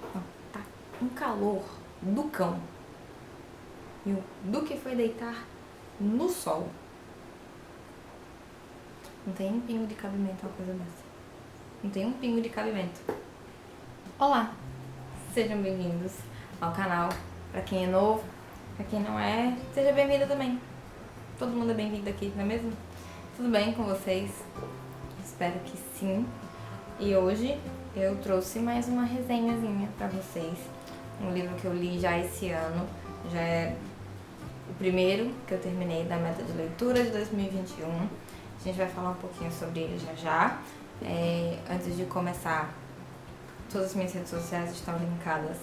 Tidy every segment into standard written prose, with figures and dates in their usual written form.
Ó, tá um calor do cão. E o Duque foi deitar no sol. Não tem um pingo de cabimento uma coisa dessa. Não tem um pingo de cabimento. Olá! Sejam bem-vindos ao canal. Pra quem é novo, pra quem não é, seja bem-vinda também. Todo mundo é bem-vindo aqui, não é mesmo? Tudo bem com vocês? Espero que sim. E hoje eu trouxe mais uma resenhazinha pra vocês. Um livro que eu li já esse ano. Já é o primeiro que eu terminei da meta de leitura de 2021. A gente vai falar um pouquinho sobre ele já. Antes de começar, todas as minhas redes sociais estão linkadas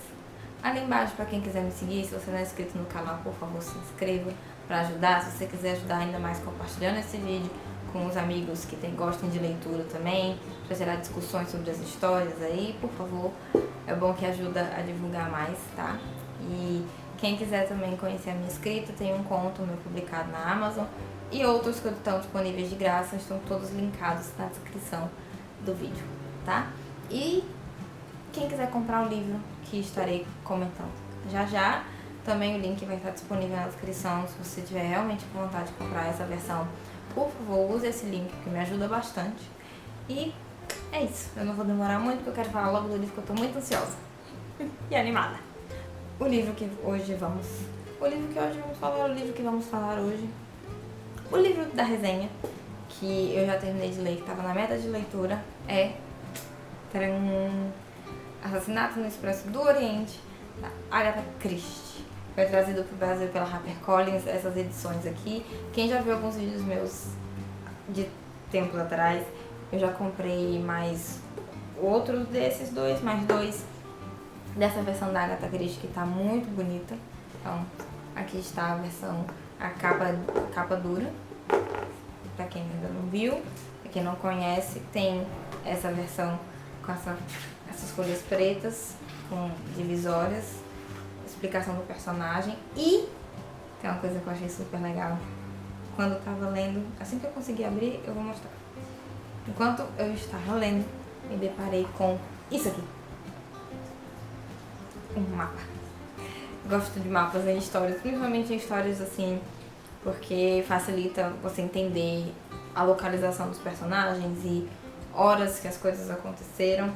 ali embaixo para quem quiser me seguir. Se você não é inscrito no canal, por favor, se inscreva para ajudar. Se você quiser ajudar ainda mais compartilhando esse vídeo com os amigos que gostam de leitura também, para gerar discussões sobre as histórias aí, por favor. É bom que ajuda a divulgar mais, tá? E quem quiser também conhecer a minha escrita, tem um conto meu publicado na Amazon e outros que estão disponíveis de graça, estão todos linkados na descrição do vídeo, tá? E quem quiser comprar o livro que estarei comentando já, também o link vai estar disponível na descrição. Se você tiver realmente vontade de comprar essa versão, por favor, use esse link, que me ajuda bastante. E é isso, eu não vou demorar muito, porque eu quero falar logo do livro, que eu tô muito ansiosa e animada. O livro que hoje vamos falar hoje, o livro da resenha, que eu já terminei de ler, que estava na meta de leitura, é Assassinato no Expresso do Oriente, da Agatha Christie. Foi trazido para o Brasil pela HarperCollins, essas edições aqui. Quem já viu alguns vídeos meus de tempos atrás, eu já comprei mais outros desses dois, mais dois dessa versão da Agatha Christie, que tá muito bonita. Então, aqui está a versão, a capa dura, pra quem ainda não viu. Pra quem não conhece, tem essa versão com essas folhas pretas, com divisórias, explicação do personagem. E tem uma coisa que eu achei super legal. Quando eu tava lendo, assim que eu consegui abrir, eu vou mostrar. Enquanto eu estava lendo, me deparei com isso aqui. Um mapa. Gosto de mapas em histórias, principalmente em histórias assim, porque facilita você entender a localização dos personagens e horas que as coisas aconteceram.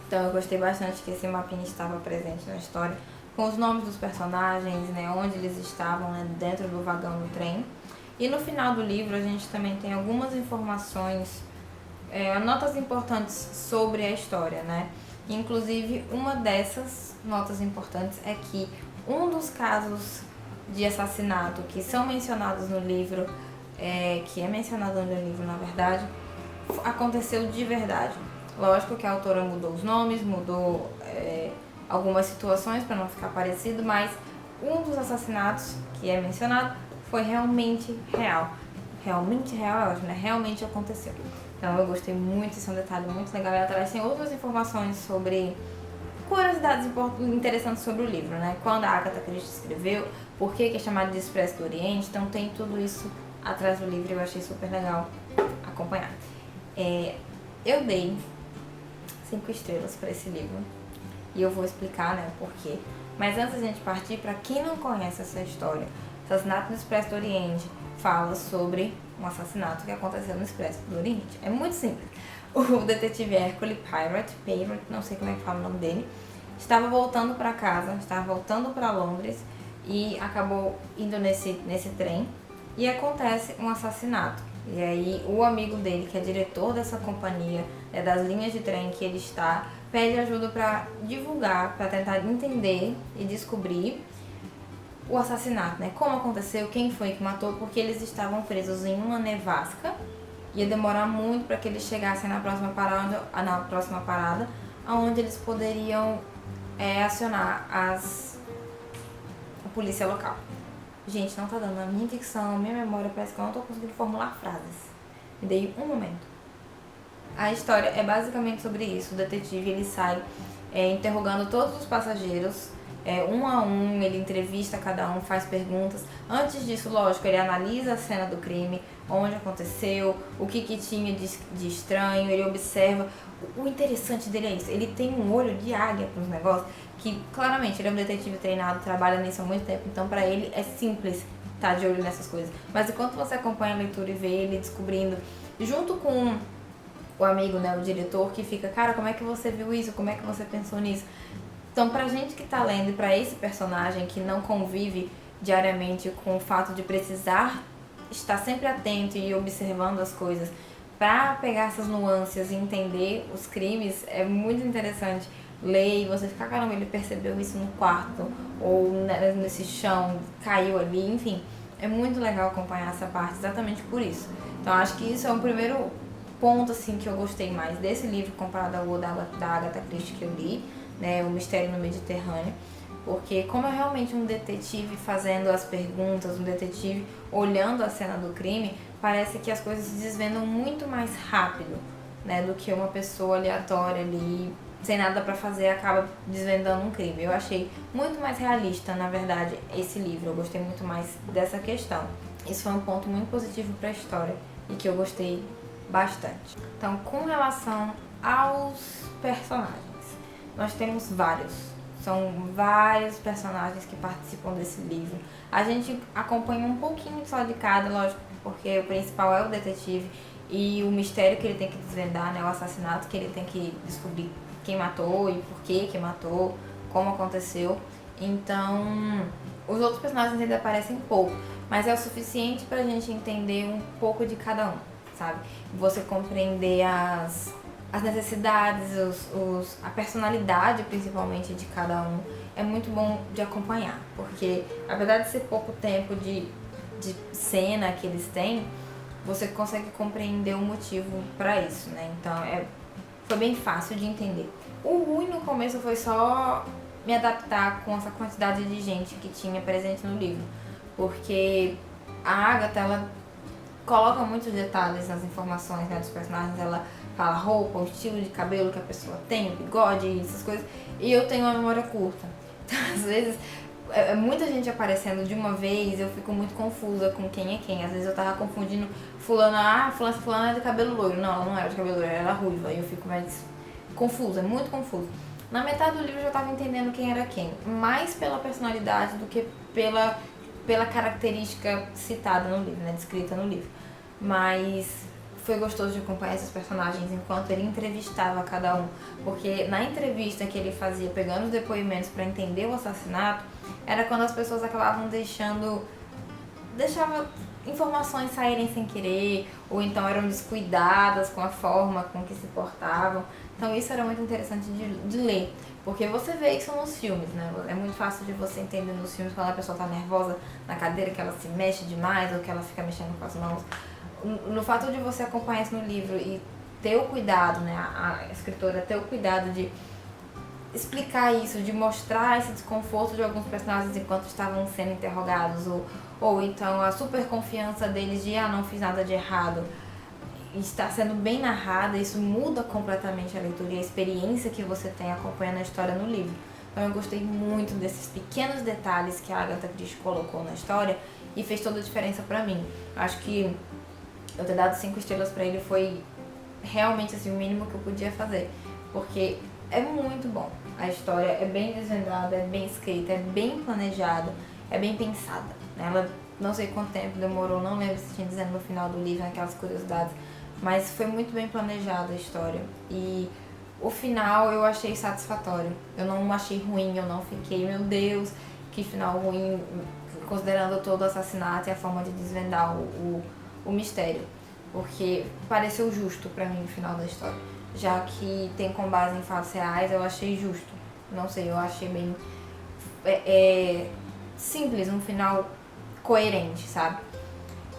Então eu gostei bastante que esse mapinha estava presente na história, com os nomes dos personagens, né, onde eles estavam, né, dentro do vagão do trem. E no final do livro a gente também tem algumas informações, notas importantes sobre a história, né? Inclusive, uma dessas notas importantes é que um dos casos de assassinato que são mencionados no livro, que é mencionado no livro, na verdade, aconteceu de verdade. Lógico que a autora mudou os nomes, mudou algumas situações para não ficar parecido, mas um dos assassinatos que é mencionado foi realmente real. Realmente real é ótimo, né? Realmente aconteceu. Então eu gostei muito, esse é um detalhe muito legal. E atrás tem outras informações sobre curiosidades interessantes sobre o livro, né? Quando a Agatha Christie escreveu, por que é chamado de Expresso do Oriente, então tem tudo isso atrás do livro e eu achei super legal acompanhar. Eu dei 5 estrelas para esse livro e eu vou explicar, né, o porquê. Mas antes da gente partir, para quem não conhece essa história, Assassinato no Expresso do Oriente fala sobre um assassinato que aconteceu no Expresso do Oriente. É muito simples. O detetive Hercule Poirot, não sei como é que fala o nome dele, estava voltando para casa, estava voltando para Londres e acabou indo nesse trem e acontece um assassinato. E aí o amigo dele, que é diretor dessa companhia, das linhas de trem que ele está, pede ajuda para divulgar, para tentar entender e descobrir o assassinato, né? Como aconteceu, quem foi que matou, porque eles estavam presos em uma nevasca. Ia demorar muito para que eles chegassem na próxima parada, onde eles poderiam acionar a polícia local. Gente, não tá dando. A minha dicção, a minha memória, parece que eu não tô conseguindo formular frases. Me dei um momento. A história é basicamente sobre isso. O detetive, ele sai interrogando todos os passageiros um a um, ele entrevista cada um, faz perguntas. Antes disso, lógico, ele analisa a cena do crime, onde aconteceu, o que tinha de estranho, ele observa. O interessante dele é isso, ele tem um olho de águia para os negócios, que claramente ele é um detetive treinado, trabalha nisso há muito tempo, então para ele é simples estar de olho nessas coisas. Mas enquanto você acompanha a leitura e vê ele descobrindo, junto com o amigo, né, o diretor, que fica, cara, como é que você viu isso? Como é que você pensou nisso? Então, pra gente que tá lendo e pra esse personagem que não convive diariamente com o fato de precisar estar sempre atento e observando as coisas pra pegar essas nuances e entender os crimes, é muito interessante ler e você ficar, caramba, ele percebeu isso no quarto ou nesse chão, caiu ali, enfim. É muito legal acompanhar essa parte exatamente por isso. Então, acho que isso é o primeiro ponto assim que eu gostei mais desse livro comparado ao da Agatha Christie que eu li, né, O Mistério no Mediterrâneo, porque como é realmente um detetive fazendo as perguntas, um detetive olhando a cena do crime, parece que as coisas se desvendam muito mais rápido, né, do que uma pessoa aleatória ali, sem nada pra fazer, acaba desvendando um crime. Eu achei muito mais realista, na verdade, esse livro. Eu gostei muito mais dessa questão. Isso foi um ponto muito positivo pra história e que eu gostei bastante. Então, com relação aos personagens, nós temos vários. São vários personagens que participam desse livro. A gente acompanha um pouquinho só de cada, lógico, porque o principal é o detetive e o mistério que ele tem que desvendar, né, o assassinato que ele tem que descobrir quem matou e por que matou, como aconteceu. Então, os outros personagens ainda aparecem pouco, mas é o suficiente pra gente entender um pouco de cada um, sabe? Você compreender as necessidades, a personalidade principalmente de cada um, é muito bom de acompanhar, porque apesar de ser pouco tempo de cena que eles têm, você consegue compreender o motivo para isso, né? Então foi bem fácil de entender. O ruim no começo foi só me adaptar com essa quantidade de gente que tinha presente no livro, porque a Agatha, ela coloca muitos detalhes nas informações, né, dos personagens. Ela fala a roupa, o estilo de cabelo que a pessoa tem, o bigode, essas coisas. E eu tenho uma memória curta. Então, às vezes, é muita gente aparecendo de uma vez, eu fico muito confusa com quem é quem. Às vezes eu tava confundindo fulana é de cabelo loiro. Não, ela não era de cabelo loiro, ela era ruiva. E eu fico mais confusa, muito confusa. Na metade do livro eu já tava entendendo quem era quem. Mais pela personalidade do que pela característica citada no livro, né, descrita no livro. Mas foi gostoso de acompanhar esses personagens enquanto ele entrevistava cada um, porque na entrevista que ele fazia, pegando os depoimentos para entender o assassinato, era quando as pessoas acabavam deixava informações saírem sem querer, ou então eram descuidadas com a forma com que se portavam. Então isso era muito interessante de ler, porque você vê isso nos filmes, né? É muito fácil de você entender nos filmes quando a pessoa tá nervosa na cadeira, que ela se mexe demais, ou que ela fica mexendo com as mãos. No fato de você acompanhar isso no livro e ter o cuidado, né, a escritora ter o cuidado de explicar isso, de mostrar esse desconforto de alguns personagens enquanto estavam sendo interrogados, ou então a super confiança deles de não fiz nada de errado, está sendo bem narrada, isso muda completamente a leitura e a experiência que você tem acompanhando a história no livro. Então eu gostei muito desses pequenos detalhes que a Agatha Christie colocou na história e fez toda a diferença pra mim. Acho que eu ter dado 5 estrelas pra ele foi realmente assim, o mínimo que eu podia fazer, porque é muito bom. A história é bem desvendada, é bem escrita, é bem planejada, é bem pensada. Ela, não sei quanto tempo demorou, não lembro se tinha dizendo no final do livro, aquelas curiosidades, mas foi muito bem planejada a história. E o final eu achei satisfatório. Eu não achei ruim, eu não fiquei, meu Deus, que final ruim, considerando todo o assassinato e a forma de desvendar o mistério, porque pareceu justo pra mim o final da história, já que tem com base em fatos reais. Eu achei justo, não sei, eu achei bem simples, um final coerente, sabe?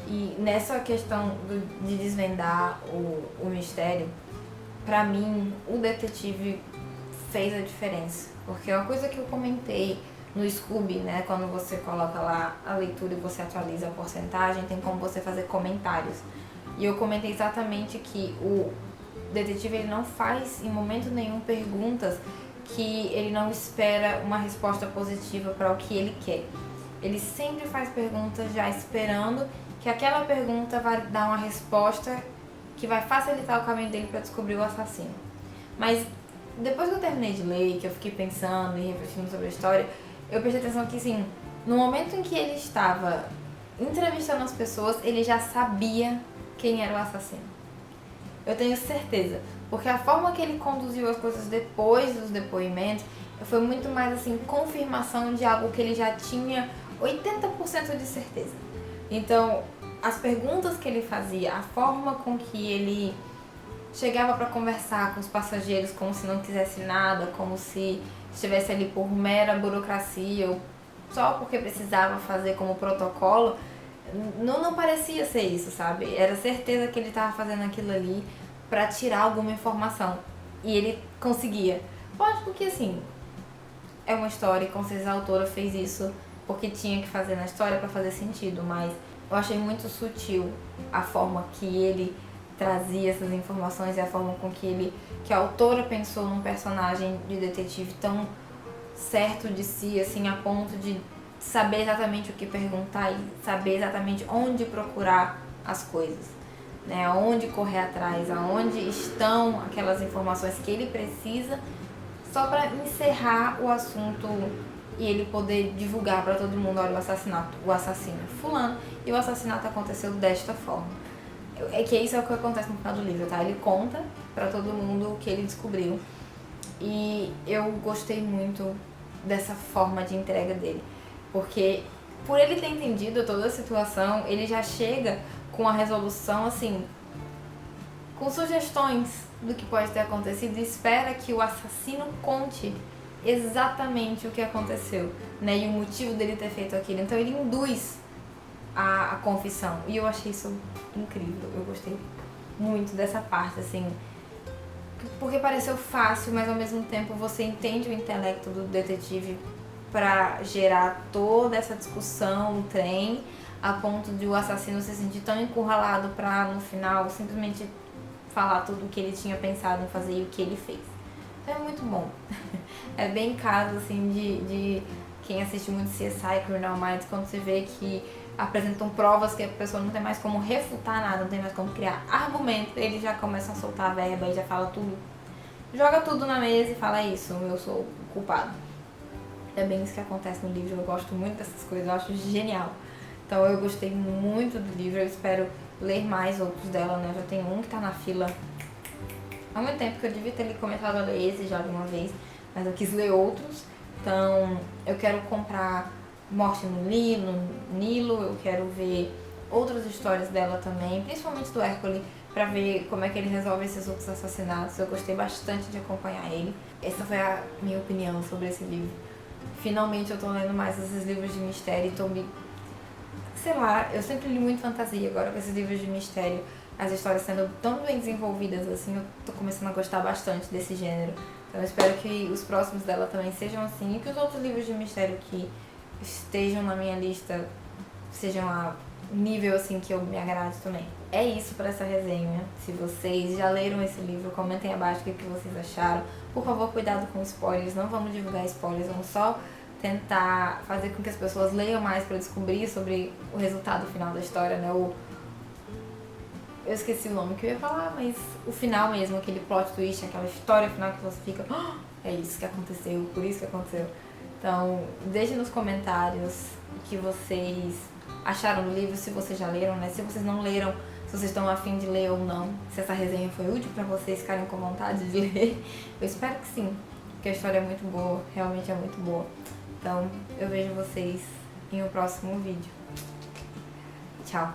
E nessa questão de desvendar o mistério, pra mim o detetive fez a diferença, porque é uma coisa que eu comentei no Scooby, né, quando você coloca lá a leitura e você atualiza a porcentagem, tem como você fazer comentários. E eu comentei exatamente que o detetive, ele não faz em momento nenhum perguntas que ele não espera uma resposta positiva para o que ele quer. Ele sempre faz perguntas já esperando que aquela pergunta vai dar uma resposta que vai facilitar o caminho dele para descobrir o assassino. Mas depois que eu terminei de ler, que eu fiquei pensando e refletindo sobre a história, eu prestei atenção que, assim, no momento em que ele estava entrevistando as pessoas, ele já sabia quem era o assassino. Eu tenho certeza, porque a forma que ele conduziu as coisas depois dos depoimentos foi muito mais, assim, confirmação de algo que ele já tinha 80% de certeza. Então, as perguntas que ele fazia, a forma com que ele chegava para conversar com os passageiros como se não quisesse nada, como se estivesse ali por mera burocracia ou só porque precisava fazer como protocolo, não parecia ser isso, sabe? Era certeza que ele estava fazendo aquilo ali para tirar alguma informação. E ele conseguia. Lógico que, assim, é uma história e com certeza a autora fez isso porque tinha que fazer na história para fazer sentido, mas eu achei muito sutil a forma que ele trazia essas informações e a forma com que a autora pensou num personagem de detetive tão certo de si, assim, a ponto de saber exatamente o que perguntar e saber exatamente onde procurar as coisas, né? Onde correr atrás, aonde estão aquelas informações que ele precisa só para encerrar o assunto e ele poder divulgar para todo mundo, olha, o assassino é fulano e o assassinato aconteceu desta forma. É que isso é o que acontece no final do livro, tá? Ele conta pra todo mundo o que ele descobriu. E eu gostei muito dessa forma de entrega dele. Porque por ele ter entendido toda a situação, ele já chega com a resolução, assim, com sugestões do que pode ter acontecido e espera que o assassino conte exatamente o que aconteceu, né? E o motivo dele ter feito aquilo. Então ele induz a confissão. E eu achei isso incrível. Eu gostei muito dessa parte, assim. Porque pareceu fácil, mas ao mesmo tempo você entende o intelecto do detetive pra gerar toda essa discussão no trem, a ponto de o assassino se sentir tão encurralado pra no final simplesmente falar tudo o que ele tinha pensado em fazer e o que ele fez. Então é muito bom. É bem caso, assim, de quem assiste muito CSI, Criminal Minds, quando você vê que apresentam provas que a pessoa não tem mais como refutar nada, não tem mais como criar argumento, ele já começa a soltar a verba e já fala tudo, joga tudo na mesa e fala isso, eu sou o culpado. É bem isso que acontece no livro, eu gosto muito dessas coisas, eu acho genial. Então eu gostei muito do livro, eu espero ler mais outros dela, né? Já tem um que tá na fila há muito tempo, que eu devia ter começado a ler esse já de uma vez, mas eu quis ler outros. Então eu quero comprar Morte no Nilo, eu quero ver outras histórias dela também, principalmente do Hércules, pra ver como é que ele resolve esses outros assassinatos. Eu gostei bastante de acompanhar ele. Essa foi a minha opinião sobre esse livro. Finalmente eu tô lendo mais esses livros de mistério e tô me... Sei lá, eu sempre li muito fantasia, agora com esses livros de mistério, as histórias sendo tão bem desenvolvidas assim, eu tô começando a gostar bastante desse gênero. Então eu espero que os próximos dela também sejam assim e que os outros livros de mistério que estejam na minha lista sejam a nível assim que eu me agrade também. É isso para essa resenha. Se vocês já leram esse livro, comentem abaixo o que vocês acharam. Por favor, cuidado com spoilers, não vamos divulgar spoilers, vamos só tentar fazer com que as pessoas leiam mais para descobrir sobre o resultado final da história, né? Eu esqueci o nome que eu ia falar, mas o final mesmo, aquele plot twist, aquela história final que você fica, oh, é isso que aconteceu, por isso que aconteceu. Então, deixem nos comentários o que vocês acharam do livro, se vocês já leram, né? Se vocês não leram, se vocês estão a fim de ler ou não, se essa resenha foi útil pra vocês ficarem com vontade de ler. Eu espero que sim, porque a história é muito boa, realmente é muito boa. Então, eu vejo vocês em um próximo vídeo. Tchau!